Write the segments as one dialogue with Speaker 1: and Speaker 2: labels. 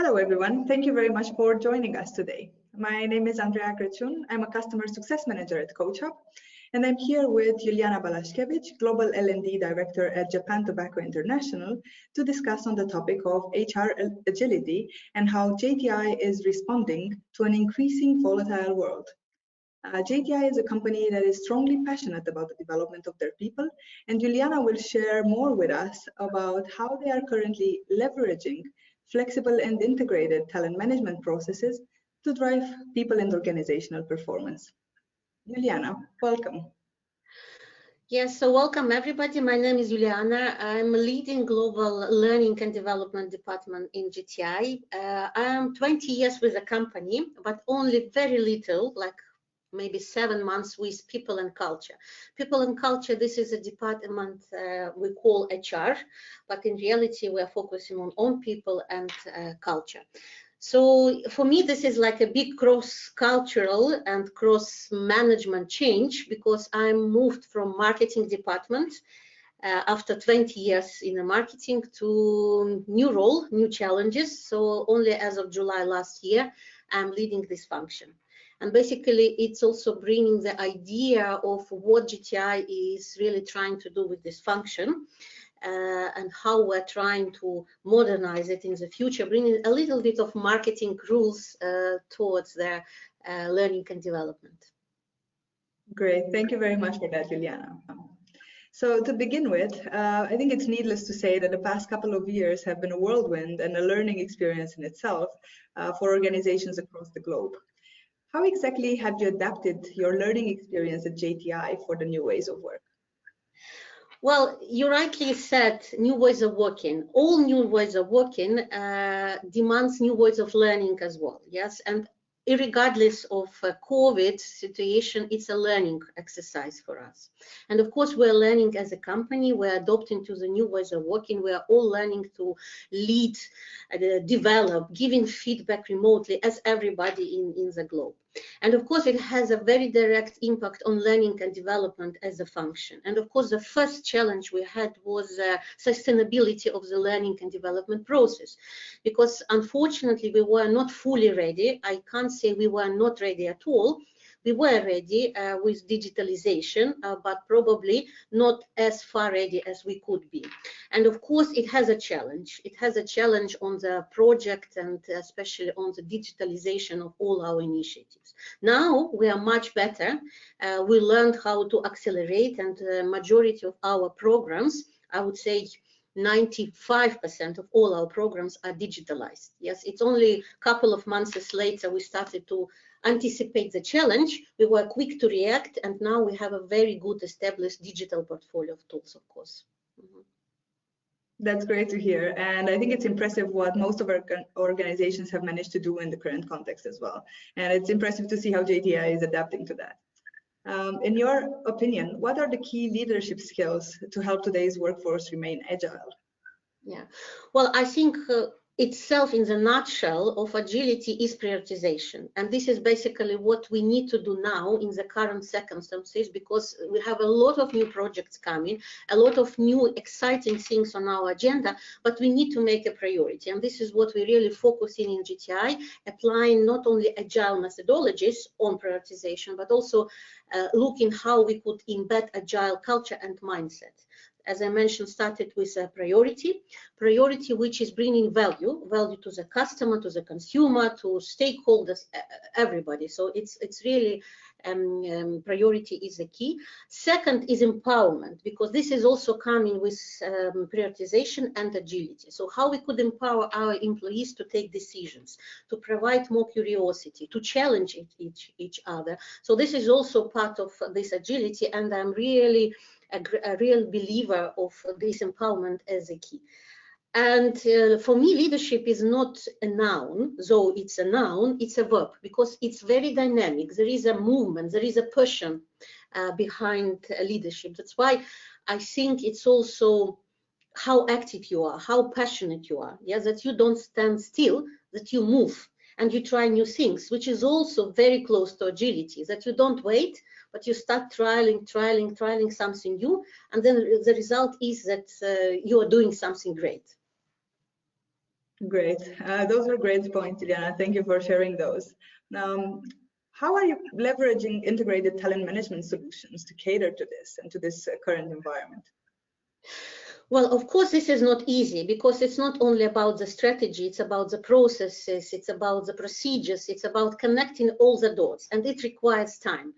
Speaker 1: Hello, everyone. Thank you very much for joining us today. My name is Andreea Craciun. I'm a Customer Success Manager at CoachHub, and I'm here with Juliana Balashkevych, Global L&D Director at Japan Tobacco International, to discuss on the topic of HR agility and how JTI is responding to an increasing volatile world. JTI is a company that is strongly passionate about the development of their people, and Juliana will share more with us about how they are currently leveraging flexible and integrated talent management processes to drive people and organizational performance. Juliana, welcome.
Speaker 2: Yes, so welcome everybody. My name is Juliana. I'm leading Global Learning and Development Department in JTI. I'm 20 years with the company, but only very little, like maybe 7 months with people and culture. People and culture, this is a department we call HR, but in reality we are focusing on people and culture. So for me, this is like a big cross-cultural and cross-management change, because I moved from marketing department after 20 years in the marketing to new role, new challenges. So only as of July last year, I'm leading this function. And basically, it's also bringing the idea of what JTI is really trying to do with this function and how we're trying to modernize it in the future, bringing a little bit of marketing rules towards their learning and development.
Speaker 1: Great. Thank you very much for that, Juliana. So to begin with, I think it's needless to say that the past couple of years have been a whirlwind and a learning experience in itself for organizations across the globe. How exactly have you adapted your learning experience at JTI for the new ways of work?
Speaker 2: Well, you rightly said new ways of working. All new ways of working demands new ways of learning as well, yes? And irregardless of COVID situation, it's a learning exercise for us. And of course, we're learning as a company, we're adopting to the new ways of working, we're all learning to lead, develop, giving feedback remotely as everybody in the globe. And of course, it has a very direct impact on learning and development as a function. And of course, the first challenge we had was sustainability of the learning and development process, because unfortunately, we were not fully ready. I can't say we were not ready at all. We were ready with digitalization, but probably not as far ready as we could be. And of course, it has a challenge. It has a challenge on the project and especially on the digitalization of all our initiatives. Now we are much better. We learned how to accelerate, and the majority of our programs, I would say 95% of all our programs are digitalized. Yes, it's only a couple of months later we started to anticipate the challenge. We were quick to react, and now we have a very good established digital portfolio of tools, of course. Mm-hmm.
Speaker 1: That's great to hear, and I think it's impressive what most of our organizations have managed to do in the current context as well. And it's impressive to see how JTI is adapting to that. In your opinion, what are the key leadership skills to help today's workforce remain agile?
Speaker 2: Yeah, well, I think itself in the nutshell of agility is prioritization, and this is basically what we need to do now in the current circumstances, because we have a lot of new projects coming, a lot of new exciting things on our agenda, but we need to make a priority, and this is what we really focus in JTI, applying not only agile methodologies on prioritization, but also looking how we could embed agile culture and mindset. As I mentioned, started with a priority which is bringing value to the customer, to the consumer, to stakeholders, everybody. So it's really priority is the key. Second is empowerment, because this is also coming with prioritization and agility. So how we could empower our employees to take decisions, to provide more curiosity, to challenge each other. So this is also part of this agility, and I'm really a real believer of this empowerment as a key. And for me, leadership is not a noun, though it's a noun, it's a verb, because it's very dynamic. There is a movement, there is a passion behind leadership. That's why I think it's also how active you are, how passionate you are. Yeah, that you don't stand still, that you move and you try new things, which is also very close to agility, that you don't wait, but you start trialing something new, and then the result is that you are doing something great.
Speaker 1: Great. Those were great points, Juliana. Thank you for sharing those. How are you leveraging integrated talent management solutions to cater to this and to this current environment?
Speaker 2: Well, of course, this is not easy because it's not only about the strategy, it's about the processes, it's about the procedures, it's about connecting all the dots, and it requires time.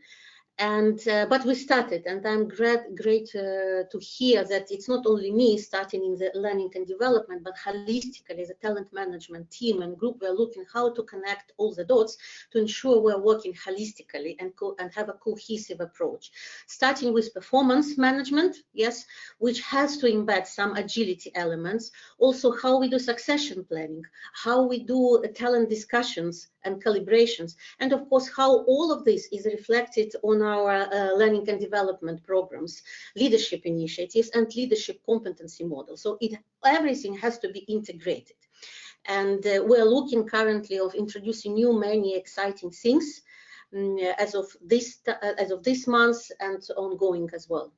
Speaker 2: And but we started, and I'm great to hear that it's not only me starting in the learning and development, but holistically the talent management team and group, we're looking how to connect all the dots to ensure we're working holistically and have a cohesive approach, starting with performance management, yes, which has to embed some agility elements, also how we do succession planning, how we do talent discussions and calibrations, and of course how all of this is reflected on our learning and development programs, leadership initiatives, and leadership competency models. So everything has to be integrated. And we're looking currently of introducing many exciting things as of this month and ongoing as well.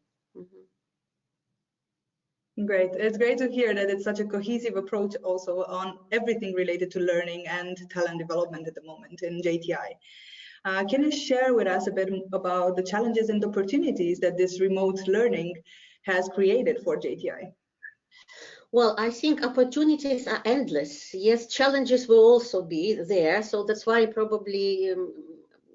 Speaker 1: Great. It's great to hear that it's such a cohesive approach also on everything related to learning and talent development at the moment in JTI. Can you share with us a bit about the challenges and opportunities that this remote learning has created for JTI?
Speaker 2: Well, I think opportunities are endless. Yes, challenges will also be there. So that's why probably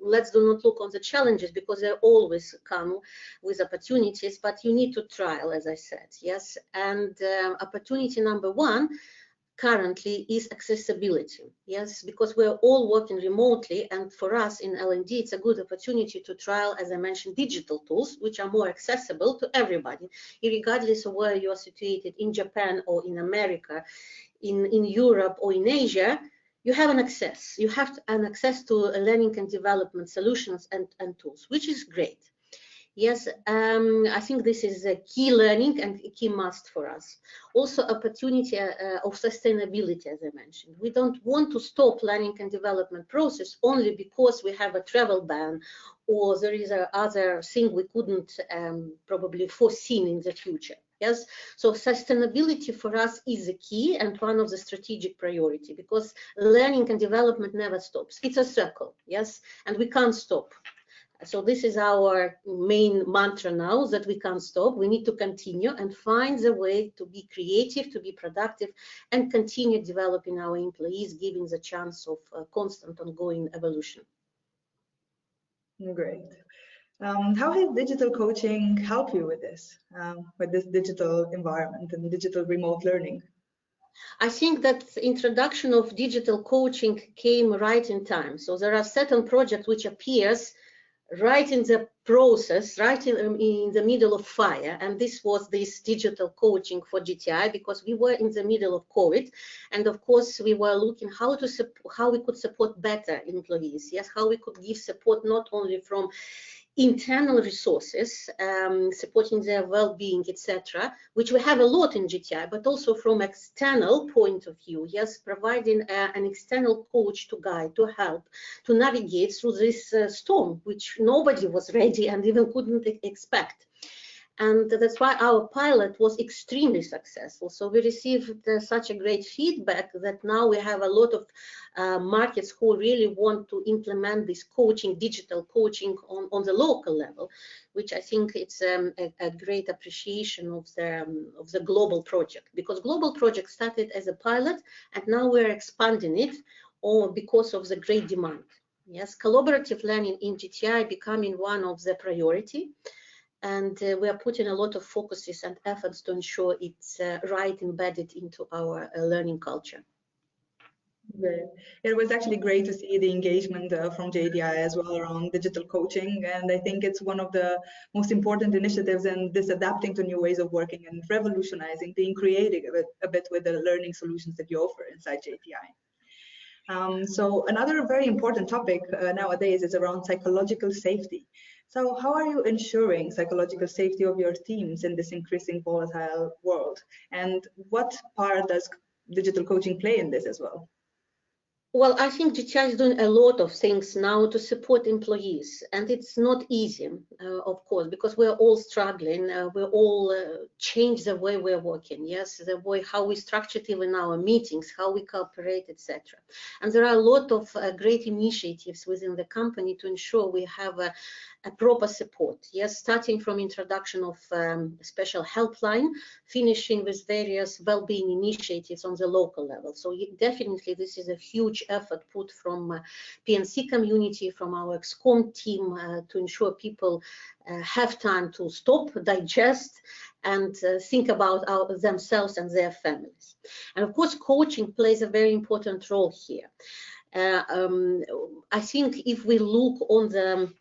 Speaker 2: let's do not look on the challenges because they always come with opportunities, but you need to trial, as I said, yes. And opportunity number one currently is accessibility, yes, because we're all working remotely, and for us in L&D it's a good opportunity to trial, as I mentioned, digital tools which are more accessible to everybody, regardless of where you are situated, in Japan or in America, in Europe or in Asia. You have an access. You have an access to learning and development solutions and tools, which is great. Yes, I think this is a key learning and a key must for us. Also, opportunity of sustainability, as I mentioned. We don't want to stop learning and development process only because we have a travel ban or there is other thing we couldn't probably foreseen in the future. Yes, so sustainability for us is a key and one of the strategic priority because learning and development never stops. It's a circle, yes, and we can't stop. So this is our main mantra now, that we can't stop. We need to continue and find the way to be creative, to be productive, and continue developing our employees, giving the chance of constant ongoing evolution.
Speaker 1: Great. How has digital coaching helped you with this digital environment and digital remote learning?
Speaker 2: I think that the introduction of digital coaching came right in time. So there are certain projects which appears right in the process, right in the middle of fire, and this was this digital coaching for JTI because we were in the middle of COVID, and of course we were looking how we could support better employees, yes, how we could give support not only from internal resources, supporting their well-being, etc., which we have a lot in JTI, but also from external point of view, yes, providing an external coach to guide, to help, to navigate through this storm, which nobody was ready and even couldn't expect. And that's why our pilot was extremely successful. So we received such a great feedback that now we have a lot of markets who really want to implement this coaching, digital coaching on the local level, which I think it's a great appreciation of the global project, because global project started as a pilot and now we're expanding it because of the great demand. Yes, collaborative learning in JTI becoming one of the priority. And we are putting a lot of focuses and efforts to ensure it's right embedded into our learning culture.
Speaker 1: Great. It was actually great to see the engagement from JTI as well around digital coaching, and I think it's one of the most important initiatives in this adapting to new ways of working and revolutionizing, being creative a bit with the learning solutions that you offer inside JTI. So another very important topic nowadays is around psychological safety. So how are you ensuring psychological safety of your teams in this increasing volatile world? And what part does digital coaching play in this as well?
Speaker 2: Well, I think GTI is doing a lot of things now to support employees, and it's not easy, of course, because we're all struggling. We're all change the way we're working, yes, the way how we structure even our meetings, how we cooperate, etc. And there are a lot of great initiatives within the company to ensure we have a proper support, yes, starting from introduction of special helpline, finishing with various well-being initiatives on the local level. So definitely this is a huge effort put from PNC community, from our XCOM team to ensure people have time to stop, digest, and think about themselves and their families. And of course, coaching plays a very important role here. I think if we look on the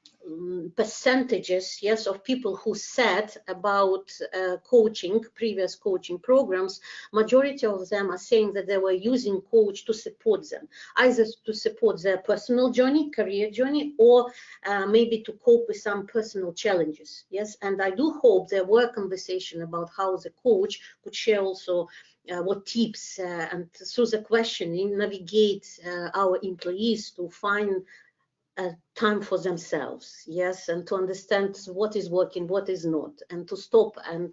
Speaker 2: percentages, yes, of people who said about coaching, previous coaching programs, majority of them are saying that they were using coach to support them, either to support their personal journey, career journey, or maybe to cope with some personal challenges. Yes, and I do hope there were conversations about how the coach could share also what tips and through the questioning navigate our employees to find time for themselves, yes, and to understand what is working, what is not, and to stop and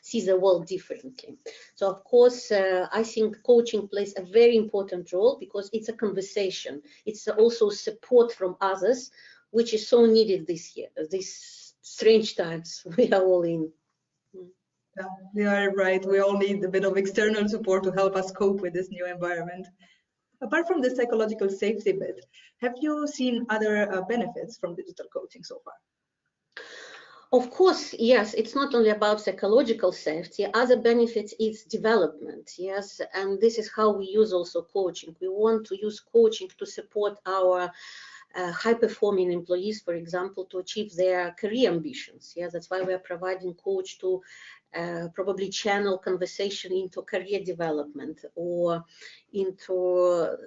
Speaker 2: see the world differently. So of course, I think coaching plays a very important role because it's a conversation. It's also support from others, which is so needed this year, these strange times we are all in.
Speaker 1: Yeah, you are right. We all need a bit of external support to help us cope with this new environment. Apart from the psychological safety bit, have you seen other benefits from digital coaching so far?
Speaker 2: Of course, yes, it's not only about psychological safety. Other benefits is development, yes, and this is how we use also coaching. We want to use coaching to support our high-performing employees, for example, to achieve their career ambitions. Yeah, that's why we are providing coach to probably channel conversation into career development or into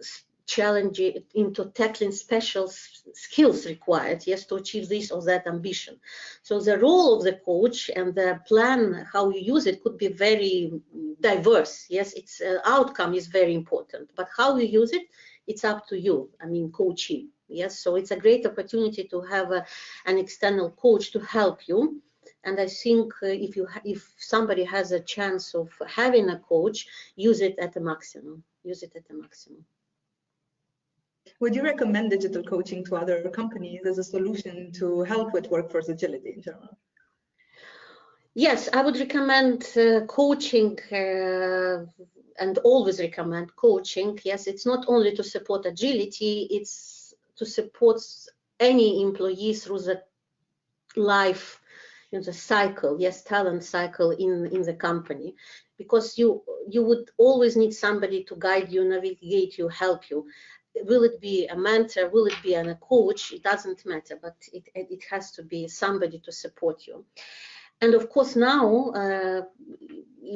Speaker 2: challenging, into tackling special skills required, yes, to achieve this or that ambition. So the role of the coach and the plan, how you use it, could be very diverse. Yes, its outcome is very important, but how you use it, it's up to you. I mean, coaching. Yes, so it's a great opportunity to have an external coach to help you. And I think if somebody has a chance of having a coach, use it at the maximum. Use it at the maximum.
Speaker 1: Would you recommend digital coaching to other companies as a solution to help with workforce agility in general?
Speaker 2: Yes, I would recommend coaching and always recommend coaching. Yes, it's not only to support agility, it's to support any employee through the life, the cycle, yes, talent cycle in the company, because you would always need somebody to guide you, navigate you, help you. Will it be a mentor? Will it be a coach? It doesn't matter, but it has to be somebody to support you. And of course now,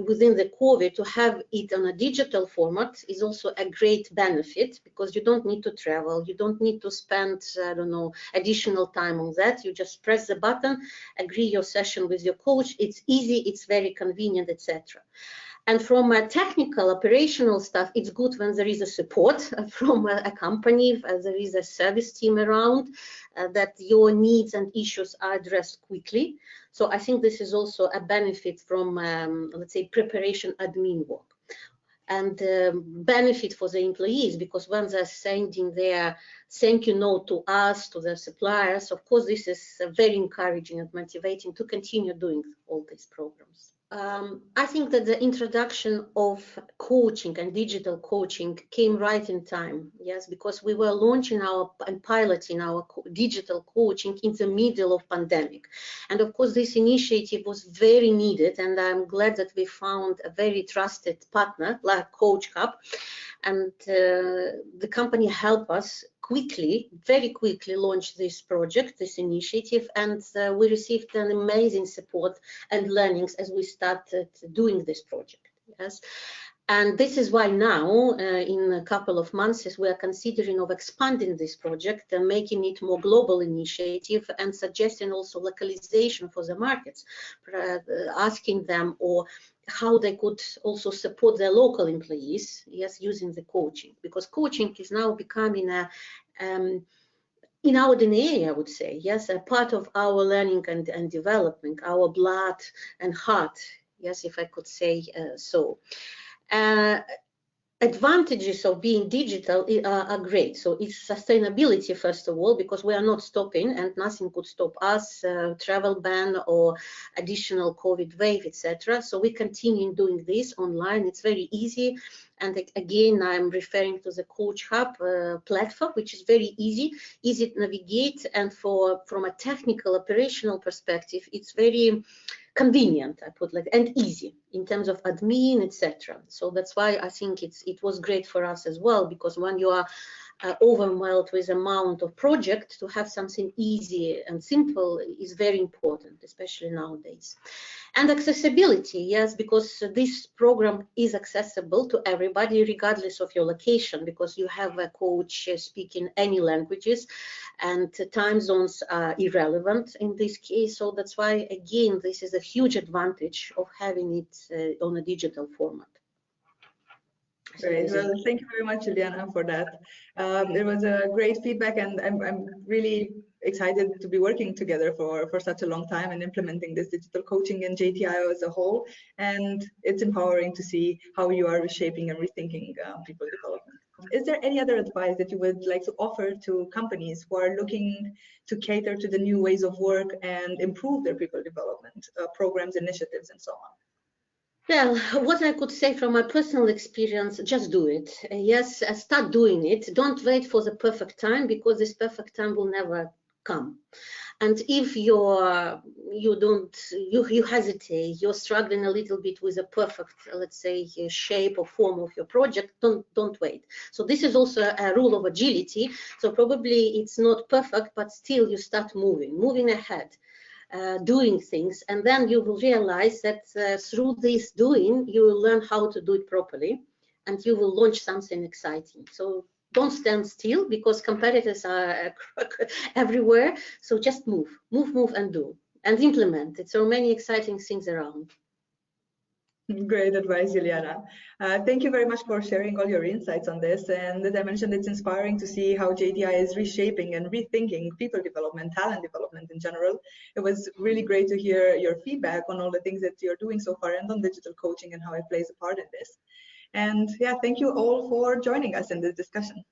Speaker 2: within the COVID, to have it on a digital format is also a great benefit because you don't need to travel, you don't need to spend, I don't know, additional time on that. You just press the button, agree your session with your coach. It's easy, it's very convenient, etc. And from a technical, operational stuff, it's good when there is a support from a company, there is a service team around, that your needs and issues are addressed quickly. So I think this is also a benefit from, let's say, preparation admin work. And benefit for the employees, because when they're sending their thank you note to us, to their suppliers, of course, this is very encouraging and motivating to continue doing all these programs. I think that the introduction of coaching and digital coaching came right in time, yes, because we were launching and piloting our digital coaching in the middle of pandemic. And of course, this initiative was very needed, and I'm glad that we found a very trusted partner like CoachHub, and the company helped us very quickly launch this project, this initiative, and we received an amazing support and learnings as we started doing this project. Yes, and this is why now, in a couple of months, we are considering of expanding this project and making it more global initiative and suggesting also localization for the markets, asking them or how they could also support their local employees, yes, using the coaching, because coaching is now becoming a in our DNA, I would say, yes, a part of our learning and development, our blood and heart, yes, if I could say so. Advantages of being digital are great. So it's sustainability, first of all, because we are not stopping and nothing could stop us, travel ban or additional COVID wave, etc. So we continue doing this online. It's very easy. And again, I'm referring to the CoachHub platform, which is very easy to navigate. And from a technical operational perspective, it's very convenient, I put like, and easy in terms of admin, etc. So that's why I think it was great for us as well, because when you are overwhelmed with amount of project, to have something easy and simple is very important, especially nowadays. And accessibility, yes, because this program is accessible to everybody regardless of your location, because you have a coach speaking any languages, and time zones are irrelevant in this case. So that's why, again, this is a huge advantage of having it on a digital format.
Speaker 1: Great. Well, thank you very much, Juliana, for that. It was a great feedback, and I'm really excited to be working together for such a long time and implementing this digital coaching in JTI as a whole. And it's empowering to see how you are reshaping and rethinking people development. Is there any other advice that you would like to offer to companies who are looking to cater to the new ways of work and improve their people development programs, initiatives, and so on?
Speaker 2: Well, what I could say from my personal experience, just do it. Yes, start doing it. Don't wait for the perfect time, because this perfect time will never come. And if you hesitate, you're struggling a little bit with a perfect, let's say, shape or form of your project, don't wait. So this is also a rule of agility. So probably it's not perfect, but still you start moving ahead. Doing things, and then you will realize that through this doing, you will learn how to do it properly, and you will launch something exciting. So don't stand still, because competitors are everywhere. So just move and do and implement it. So many exciting things around.
Speaker 1: Great advice, Juliana. Thank you very much for sharing all your insights on this. And as I mentioned, it's inspiring to see how JTI is reshaping and rethinking people development, talent development in general. It was really great to hear your feedback on all the things that you're doing so far and on digital coaching and how it plays a part in this. And yeah, thank you all for joining us in this discussion.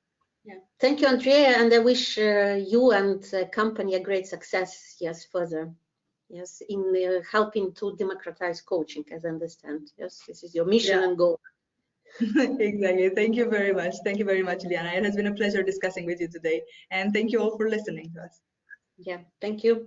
Speaker 2: Yeah, thank you, Andrea, and I wish you and the company a great success, yes, further. Yes, in helping to democratize coaching, as I understand. Yes, this is your mission and goal.
Speaker 1: Exactly. Thank you very much. Thank you very much, Juliana. It has been a pleasure discussing with you today. And thank you all for listening to us.
Speaker 2: Yeah, thank you.